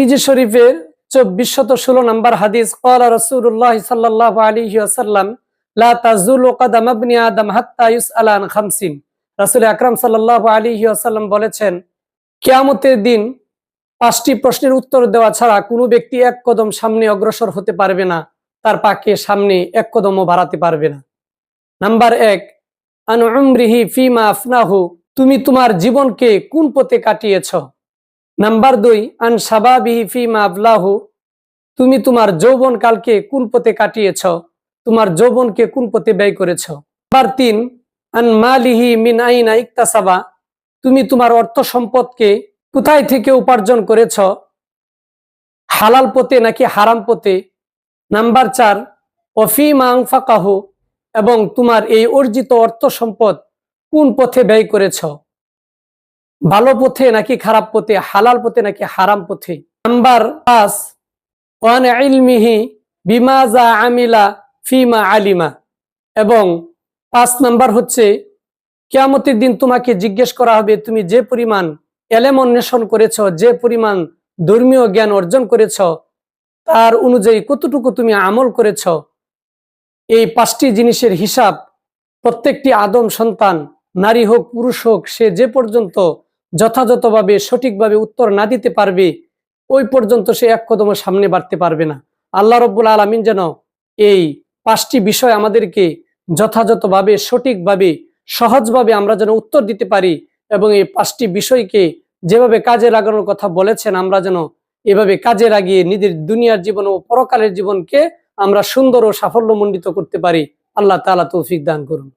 তিরমিজি শরীফের 2416 নম্বর হাদিস, ক্বালা রাসূলুল্লাহ সাল্লাল্লাহু আলাইহি ওয়াসাল্লাম লা তাযুলু কদম ইবনি আদম হাত্তা ইউসআলা আন খামসিন। রাসূল আকরাম সাল্লাল্লাহু আলাইহি ওয়াসাল্লাম বলেছেন, কিয়ামতের দিন 5টি প্রশ্নের উত্তর দেওয়া ছাড়া কোনো ব্যক্তি এক কদম সামনে অগ্রসর হতে পারবে না, তার পাকে সামনে এক কদমও বাড়াতে পারবে না। নাম্বার 1, আন উমরিহি ফিমা আফনাহু, তুমি তোমার জীবনকে কোন পথে কাটিয়েছ। নাম্বার 2, আন শাবাবিহি ফিমা আবলাহু, তুমি তোমার যৌবনকালকে কোন পথে কাটিয়েছ, তোমার যৌবনকে কোন পথে ব্যয় করেছ। নাম্বার 3, আন মালিহি মিন আইনা ইকতাসাবা, তুমি তোমার অর্থ সম্পদকে কোথায় থেকে উপার্জন করেছ, হালাল পথে নাকি হারাম পথে। নাম্বার 4, ওয়াফিমা আনফাকাহু, এবং তোমার এই অর্জিত অর্থ সম্পদ কোন পথে ব্যয় করেছ, ভালো পথে নাকি খারাপ পথে, হালাল পথে নাকি হারাম পথে। নাম্বার 5, ওয়ান ইলমিহি বিমাযা আমিলা ফিমা আলিমা, এবং 5 নাম্বার হচ্ছে কিয়ামতের দিন তোমাকে জিজ্ঞেস করা হবে তুমি যে পরিমাণ এলেম অন্বেষণ করেছ, যে পরিমাণ ধর্মীয় জ্ঞান অর্জন করেছ, তার অনুযায়ী কতটুকু তুমি আমল করেছ। এই 5টি জিনিসের হিসাব প্রত্যেকটি আদম সন্তান, নারী হোক পুরুষ হোক, সে যে পর্যন্ত যথাযথভাবে সঠিকভাবে উত্তর না দিতে পারবে, ওই পর্যন্ত সে এক কদমও সামনে বাড়তে পারবে না। আল্লাহ রাব্বুল আলামিন যেন এই 5টি বিষয় আমাদেরকে যথাযথভাবে, সঠিকভাবে, সহজভাবে আমরা যেন উত্তর দিতে পারি, এবং এই 5টি বিষয়কে যেভাবে কাজে লাগানোর কথা বলেছেন আমরা যেন এভাবে কাজে লাগিয়ে নিজের দুনিয়ার জীবন ও পরকালের জীবনকে আমরা সুন্দর ও সাফল্যমণ্ডিত করতে পারি। আল্লাহ তাআলা তৌফিক দান করুন।